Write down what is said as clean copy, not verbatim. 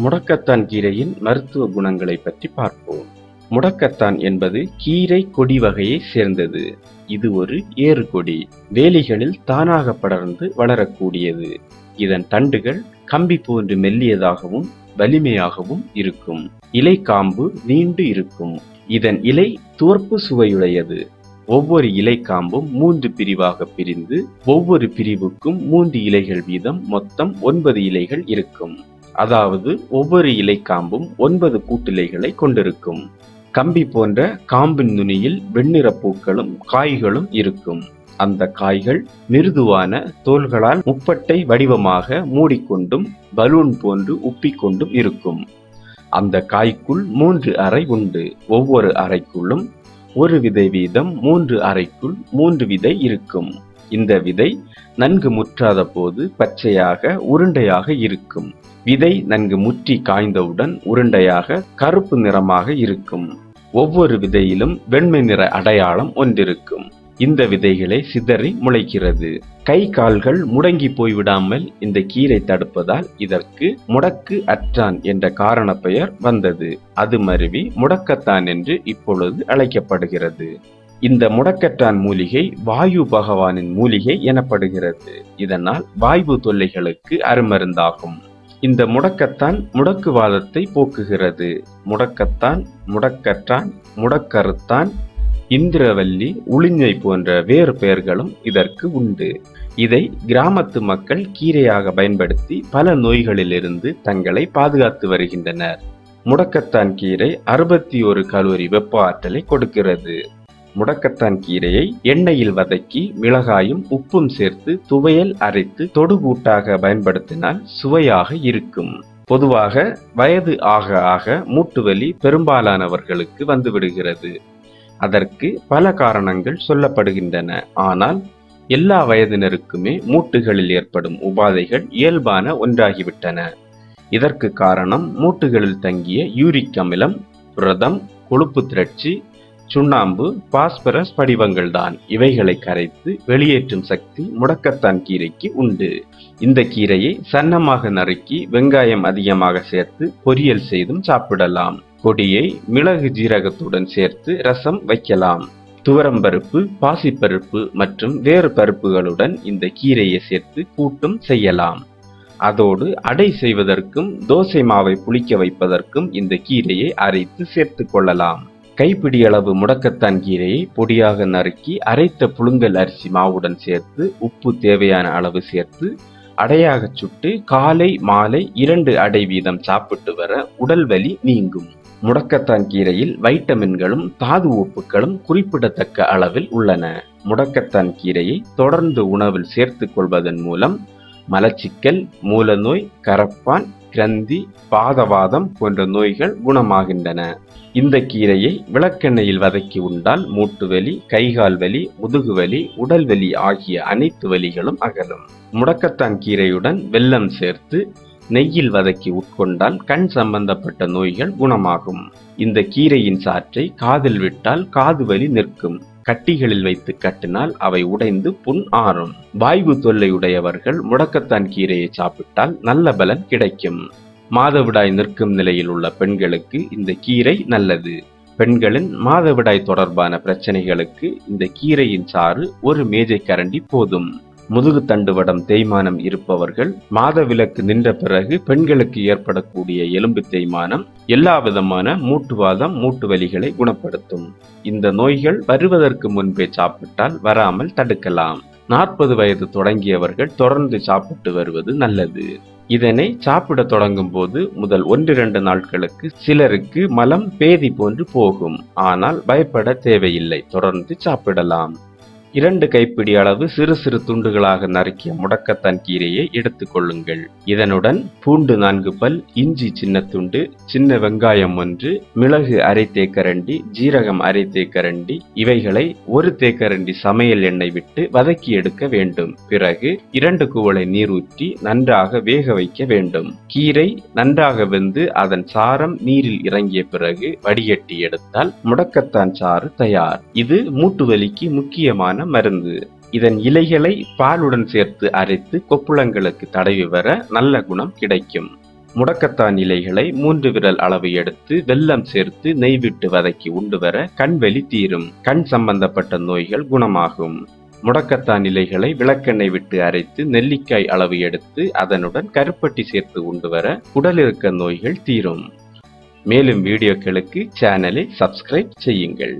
முடக்கத்தான் கீரையின் மருத்துவ குணங்களை பற்றி பார்ப்போம். முடக்கத்தான் என்பது கீரை கொடி வகையை சேர்ந்தது. இது ஒரு ஏறுகொடி. வேலிகளில் தானாக படர்ந்து வளரக்கூடியது. இதன் தண்டுகள் கம்பி போன்று மெல்லியதாகவும் வலிமையாகவும் இருக்கும். இலை காம்பு நீண்டு இருக்கும். இதன் இலை துவர்ப்பு சுவையுடையது. ஒவ்வொரு இலை காம்பும் 3 பிரிவாக பிரிந்து ஒவ்வொரு பிரிவுக்கும் 3 இலைகள் வீதம் மொத்தம் 9 இலைகள் இருக்கும். அதாவது ஒவ்வொரு இலை காம்பும் 9 கூட்டிலைகளை கொண்டிருக்கும். கம்பி போன்ற காம்பின் நுனியில் வெண்ணிற பூக்களும் காய்களும் இருக்கும். அந்த காய்கள் மிருதுவான தோல்களால் முப்பட்டை வடிவமாக மூடிக்கொண்டும் பலூன் போன்று உப்பிக்கொண்டும் இருக்கும். அந்த காய்க்குள் 3 அறை உண்டு. ஒவ்வொரு அறைக்குள்ளும் ஒரு விதை வீதம் 3 அறைக்குள் 3 விதை இருக்கும். இந்த விதை நன்கு முற்றாத போது பச்சையாக உருண்டையாக இருக்கும். விதை நன்கு முற்றி காய்ந்தவுடன் உருண்டையாக கருப்பு நிறமாக இருக்கும். ஒவ்வொரு விதையிலும் வெண்மை நிற அடையாளம் ஒன்றிருக்கும். இந்த விதைகளை சிதறி முளைக்கிறது. கை கால்கள் முடங்கி போய்விடாமல் இந்த கீரை தடுப்பதால் இதற்கு முடக்கு அற்றான் என்ற காரண பெயர் வந்தது. அது மருவி முடக்கத்தான் என்று இப்பொழுது அழைக்கப்படுகிறது. இந்த முடக்கத்தான் மூலிகை வாயு பகவானின் மூலிகை எனப்படுகிறது. இதனால் வாய்வு தொல்லைகளுக்கு அருமருந்தாகும். இந்த முடக்கத்தான் முடக்குவாதத்தை போக்குகிறது. முடக்கத்தான், முடக்கற்றான், முடக்கறுத்தான், இந்திரவல்லி, உளிஞ்சை போன்ற வேறு பெயர்களும் இதற்கு உண்டு. இதை கிராமத்து மக்கள் கீரையாக பயன்படுத்தி பல நோய்களிலிருந்து தங்களை பாதுகாத்து வருகின்றனர். முடக்கத்தான் கீரை 61 கலோரி வெப்ப ஆற்றலை கொடுக்கிறது. முடக்கத்தான் கீரையை எண்ணெயில் வதக்கி மிளகாயும் உப்பும் சேர்த்து துவையல் அரைத்து தொடுகூட்டாக பயன்படுத்தினால் சுவையாக இருக்கும். பொதுவாக வயது ஆக ஆக மூட்டுவலி பெரும்பாலானவர்களுக்கு வந்துவிடுகிறது. அதற்கு பல காரணங்கள் சொல்லப்படுகின்றன. ஆனால் எல்லா வயதினருக்குமே மூட்டுகளில் ஏற்படும் உபாதைகள் இயல்பான ஒன்றாகிவிட்டன. இதற்கு காரணம் மூட்டுகளில் தங்கிய யூரிக் அமிலம், புரதம், கொழுப்பு திரட்சி, சுண்ணாம்பு, பாஸ்பரஸ் படிவங்கள் தான். இவைகளை கரைத்து வெளியேற்றும் சக்தி முடக்கத்தான் கீரைக்கு உண்டு. இந்த கீரையை சன்னமாக நறுக்கி வெங்காயம் அதிகமாக சேர்த்து பொரியல் செய்தும் சாப்பிடலாம். கொடியை மிளகு ஜீரகத்துடன் சேர்த்து ரசம் வைக்கலாம். துவரம்பருப்பு, பாசிப்பருப்பு மற்றும் வேறு பருப்புகளுடன் இந்த கீரையை சேர்த்து கூட்டும் செய்யலாம். அதோடு அடை செய்வதற்கும் தோசை மாவை புளிக்க வைப்பதற்கும் இந்த கீரையை அரைத்து சேர்த்து கொள்ளலாம். கைப்பிடி அளவு முடக்கத்தான் கீரையை பொடியாக நறுக்கி அரைத்த புழுங்கல் அரிசி மாவுடன் சேர்த்து உப்பு தேவையான அளவு சேர்த்து அடையாக சுட்டு காலை மாலை 2 அடை வீதம் சாப்பிட்டு வர உடல் வலி நீங்கும். முடக்கத்தான் கீரையில் வைட்டமின்களும் தாது உப்புக்களும் குறிப்பிடத்தக்க அளவில் உள்ளன. முடக்கத்தான் கீரையை தொடர்ந்து உணவில் சேர்த்து கொள்வதன் மூலம் மலச்சிக்கல், மூலநோய், கரப்பான், கிரந்தி, பாதவாதம் போன்ற நோய்கள் குணமாகின்றன. இந்த கீரையை விளக்கெண்ணெயில் வதக்கி உண்டால் மூட்டுவலி, கைகால் வலி, முதுகுவலி, உடல் வலி ஆகிய அனைத்து வலிகளும் அகலும். முடக்கத்தான் கீரையுடன் வெல்லம் சேர்த்து நெய்யில் வதக்கி உட்கொண்டால் கண் சம்பந்தப்பட்ட நோய்கள் குணமாகும். இந்த கீரையின் சாற்றை காதில் விட்டால் காது வலி நிற்கும். கட்டிகளில் வைத்து கட்டினால் அவை உடைந்து புண் ஆறும். வாய்வு தொல்லையுடையவர்கள் முடக்கத்தான் கீரையை சாப்பிட்டால் நல்ல பலன் கிடைக்கும். மாதவிடாய் நிற்கும் நிலையில் உள்ள பெண்களுக்கு இந்த கீரை நல்லது. பெண்களின் மாதவிடாய் தொடர்பான பிரச்சனைகளுக்கு இந்த கீரையின் சாறு 1 மேஜை கரண்டி போதும். முதுகு தண்டுவடம் தேய்மானம் இருப்பவர்கள், மாதவிலக்கு நின்ற பிறகு பெண்களுக்கு ஏற்படக்கூடிய எலும்பு தேய்மானம், எல்லா விதமான மூட்டுவாதம், மூட்டு வலிகளை குணப்படுத்தும். இந்த நோய்கள் வருவதற்கு முன்பே சாப்பிட்டால் வராமல் தடுக்கலாம். 40 வயது தொடங்கியவர்கள் தொடர்ந்து சாப்பிட்டு வருவது நல்லது. இதனை சாப்பிட தொடங்கும் போது முதல் 1-2 நாட்களுக்கு சிலருக்கு மலம் பேதி போன்று போகும். ஆனால் பயப்பட தேவையில்லை, தொடர்ந்து சாப்பிடலாம். 2 கைப்பிடி அளவு சிறு சிறு துண்டுகளாக நறுக்கிய முடக்கத்தான் கீரையை எடுத்துக் கொள்ளுங்கள். இதனுடன் பூண்டு 4 பல், இஞ்சி சின்ன துண்டு, சின்ன வெங்காயம் 1, மிளகு அரை தேக்கரண்டி, ஜீரகம் அரை தேக்கரண்டி, இவைகளை 1 தேக்கரண்டி சமையல் எண்ணெய் விட்டு வதக்கி எடுக்க வேண்டும். பிறகு 2 குவளை நீர் ஊற்றி நன்றாக வேக வைக்க வேண்டும். கீரை நன்றாக வெந்து அதன் சாரம் நீரில் இறங்கிய பிறகு வடிகட்டி எடுத்தால் முடக்கத்தான் சாறு தயார். இது மூட்டுவலிக்கு முக்கியமான மருந்து. இதன் இலைகளை பாலுடன் சேர்த்து அரைத்து கொப்புளங்களுக்கு தடவி வர நல்ல குணம் கிடைக்கும். முடக்கத்தான் இலைகளை 3 விரல் அளவு எடுத்து வெல்லம் சேர்த்து நெய் விட்டு வதக்கி உண்டு வர கண்வலி தீரும். கண் சம்பந்தப்பட்ட நோய்கள் குணமாகும். முடக்கத்தான் இலைகளை விளக்கெண்ணெய் விட்டு அரைத்து நெல்லிக்காய் அளவு எடுத்து அதனுடன் கருப்பட்டி சேர்த்து உண்டு வர குடலிறக்க நோய்கள் தீரும். மேலும் வீடியோக்களுக்கு சேனலை சப்ஸ்கிரைப் செய்யுங்கள்.